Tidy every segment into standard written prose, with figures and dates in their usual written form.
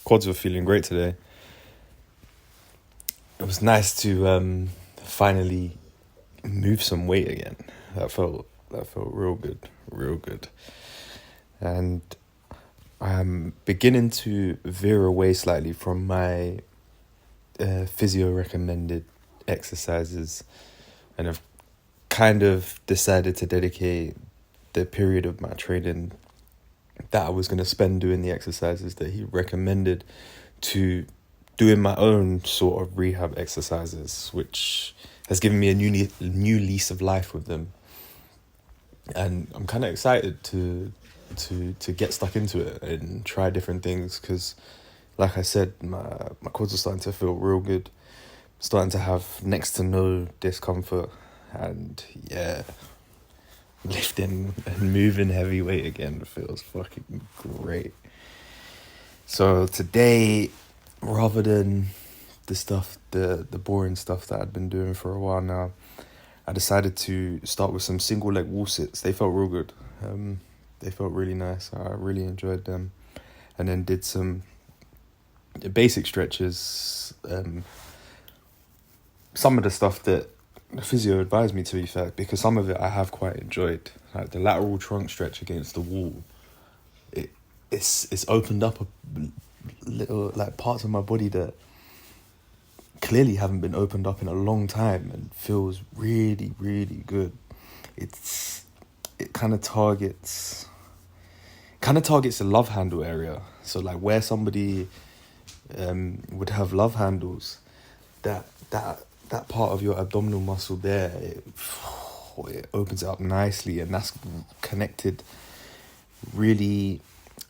quads were feeling great today. It was nice to finally move some weight again. That felt real good. And I'm beginning to veer away slightly from my physio recommended exercises, and I've kind of decided to dedicate the period of my training that I was going to spend doing the exercises that he recommended to doing my own sort of rehab exercises, which has given me a new lease of life with them. And I'm kind of excited to get stuck into it and try different things, because like I said, my quads are starting to feel real good. I'm starting to have next to no discomfort, and yeah, lifting and moving heavy weight again feels fucking great. So today, rather than the boring stuff that I'd been doing for a while now, I decided to start with some single leg wall sits. They felt real good. They felt really nice. I really enjoyed them. And then did some basic stretches. Some of the stuff that the physio advised me, to be fair, because some of it I have quite enjoyed. Like the lateral trunk stretch against the wall. It's opened up a little, like, parts of my body that clearly haven't been opened up in a long time, and feels really, really good. It kind of targets the love handle area. So like where somebody would have love handles, that part of your abdominal muscle there, it opens it up nicely, and that's connected really,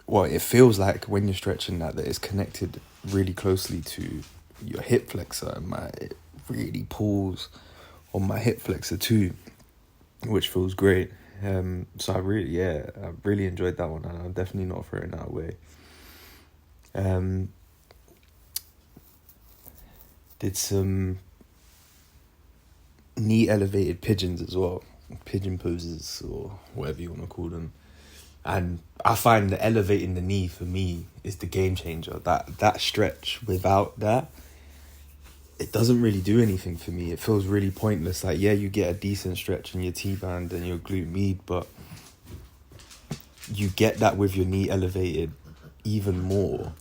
well, it feels like when you're stretching that it's connected really closely to your hip flexor, and it really pulls on my hip flexor too, which feels great. So I really enjoyed that one, and I'm definitely not throwing that away. Did some knee elevated pigeons as well, pigeon poses or whatever you want to call them. And I find that elevating the knee for me is the game changer. That stretch, without that, it doesn't really do anything for me. It feels really pointless. Like, yeah, you get a decent stretch in your T-band and your glute med, but you get that with your knee elevated even more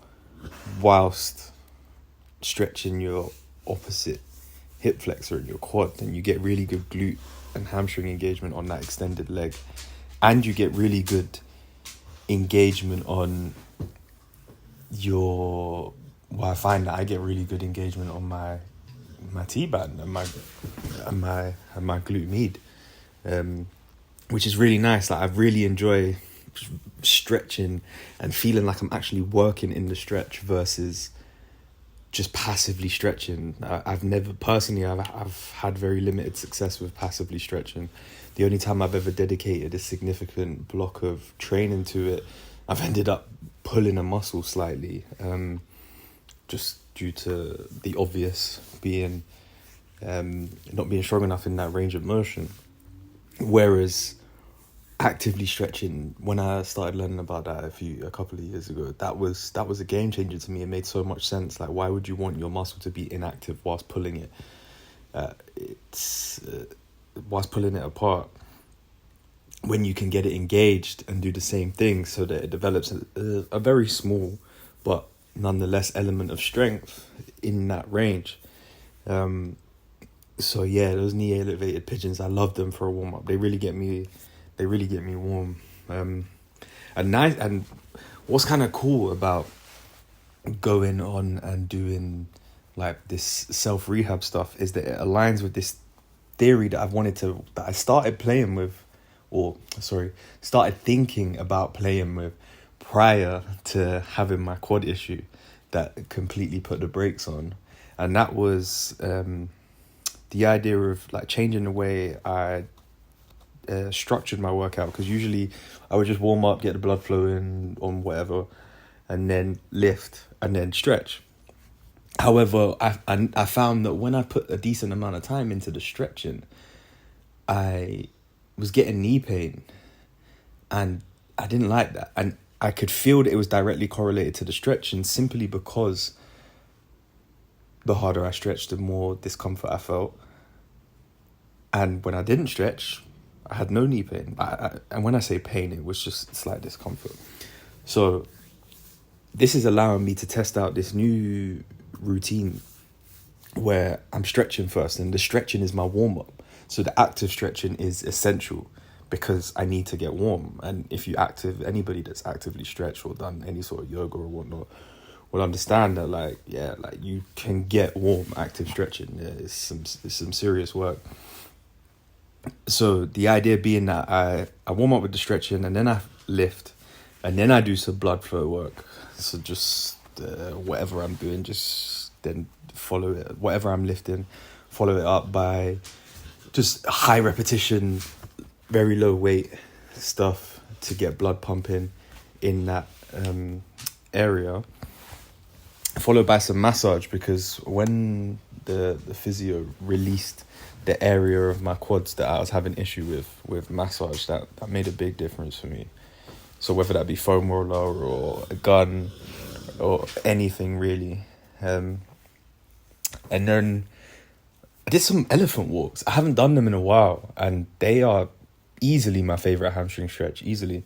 whilst stretching your opposite hip flexor in your quad, and you get really good glute and hamstring engagement on that extended leg, and you get really good engagement on your, well, I find that I get really good engagement on my T-band and my glute med, which is really nice. Like, I really enjoy stretching and feeling like I'm actually working in the stretch versus just passively stretching. I've had very limited success with passively stretching. The only time I've ever dedicated a significant block of training to it, I've ended up pulling a muscle slightly, just due to the obvious being not being strong enough in that range of motion. Whereas actively stretching, when I started learning about that a couple of years ago, that was a game changer to me. It made so much sense. Like, why would you want your muscle to be inactive whilst pulling it? Whilst pulling it apart, when you can get it engaged and do the same thing, so that it develops a very small but nonetheless element of strength in that range. So yeah, those knee elevated pigeons, I love them for a warm up. They really get me warm. And what's kind of cool about going on and doing like this self rehab stuff is that it aligns with this theory that I started thinking about playing with prior to having my quad issue that completely put the brakes on. And that was the idea of like changing the way I structured my workout, because usually I would just warm up, get the blood flowing on whatever, and then lift and then stretch. However, I found that when I put a decent amount of time into the stretching, I was getting knee pain, and I didn't like that. And I could feel that it was directly correlated to the stretching simply because the harder I stretched, the more discomfort I felt. And when I didn't stretch, I had no knee pain. And when I say pain, it was just slight discomfort. So this is allowing me to test out this new routine where I'm stretching first, and the stretching is my warm-up. So the active stretching is essential because I need to get warm. And if anybody that's actively stretched or done any sort of yoga or whatnot will understand that, like you can get warm active stretching. Yeah, it's some serious work. So the idea being that I warm up with the stretching, and then I lift, and then I do some blood flow work. So just whatever I'm doing, just then follow it. Whatever I'm lifting, follow it up by just high repetition, very low weight stuff to get blood pumping in that area. Followed by some massage, because when the physio released the area of my quads that I was having issue with massage, that made a big difference for me. So whether that be foam roller or a gun or anything really. And then I did some elephant walks. I haven't done them in a while, and they are easily my favorite hamstring stretch, easily.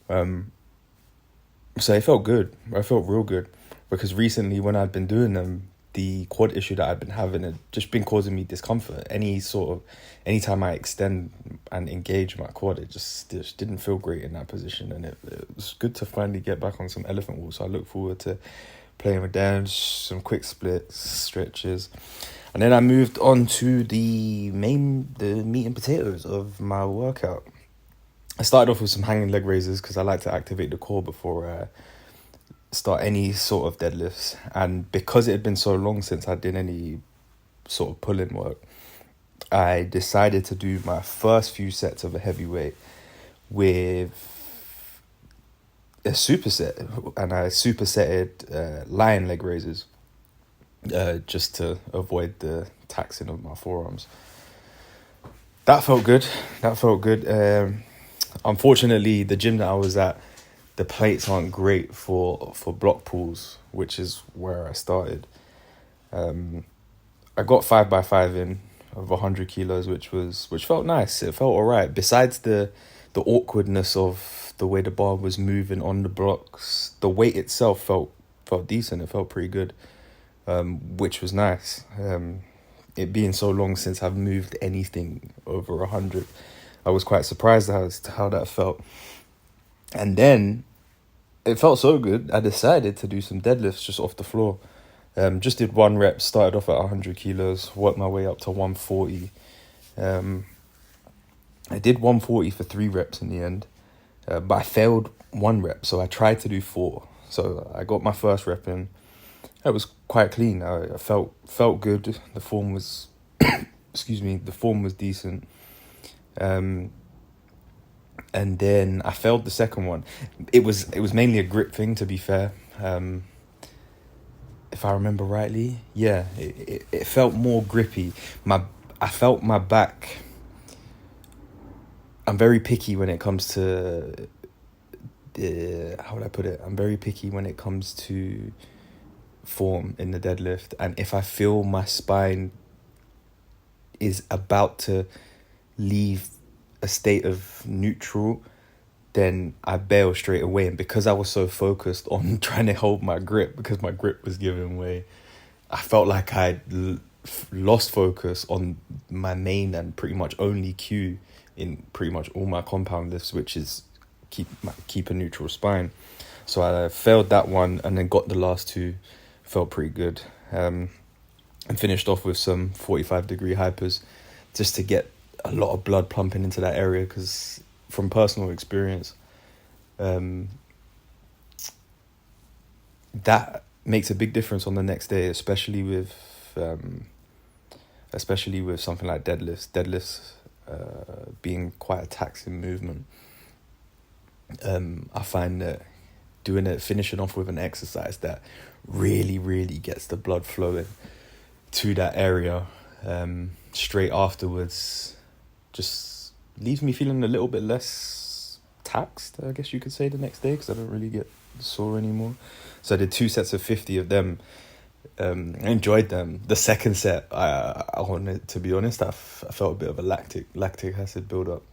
So it felt good. I felt real good, because recently when I'd been doing them, the quad issue that I'd been having had just been causing me discomfort. Anytime I extend and engage my quad, it just didn't feel great in that position. And it was good to finally get back on some elephant walks. So I look forward to playing with them, some quick splits, stretches. And then I moved on to the meat and potatoes of my workout. I started off with some hanging leg raises because I like to activate the core before I start any sort of deadlifts. And because it had been so long since I did any sort of pull-in work, I decided to do my first few sets of a heavyweight with a superset, and I supersetted lion leg raises just to avoid the taxing of my forearms. That felt good. Unfortunately, the gym that I was at, the plates aren't great for block pulls, which is where I started. I got 5x5 in of 100 kilos, which felt nice. It felt all right. Besides the awkwardness of the way the bar was moving on the blocks, the weight itself felt decent. It felt pretty good, which was nice. It being so long since I've moved anything over 100, I was quite surprised as to how that felt. And then it felt so good, I decided to do some deadlifts just off the floor. Just did one rep, started off at 100 kilos, worked my way up to 140. I did 140 for 3 reps in the end, but I failed 1 rep, so I tried to do 4. So I got my first rep in. It was quite clean. I felt good. The form was, the form was decent. And then I failed the second one. It was mainly a grip thing, to be fair. If I remember rightly, yeah, it felt more grippy. I felt my back. I'm very picky when it comes to how would I put it? I'm very picky when it comes to form in the deadlift, and if I feel my spine is about to leave a state of neutral, then I bail straight away. And because I was so focused on trying to hold my grip, because my grip was giving way, I felt like I'd lost focus on my main and pretty much only cue in pretty much all my compound lifts, which is keep a neutral spine. So I failed that one, and then got the last 2. Felt pretty good. And finished off with some 45-degree hypers just to get a lot of blood pumping into that area, because from personal experience, that makes a big difference on the next day, especially with something like deadlifts being quite a taxing movement. I find that finishing off with an exercise that really, really gets the blood flowing to that area straight afterwards just leaves me feeling a little bit less taxed, I guess you could say, the next day because I don't really get sore anymore. So I did 2 sets of 50 of them. I enjoyed them. The second set, I wanted to be honest, I felt a bit of a lactic acid build-up.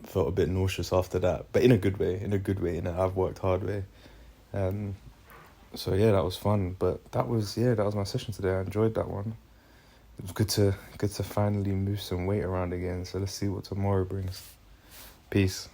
Felt a bit nauseous after that, but in a good way, in a I've worked hard way. So yeah, that was fun. But that was my session today. I enjoyed that one. It was good to finally move some weight around again. So let's see what tomorrow brings. Peace.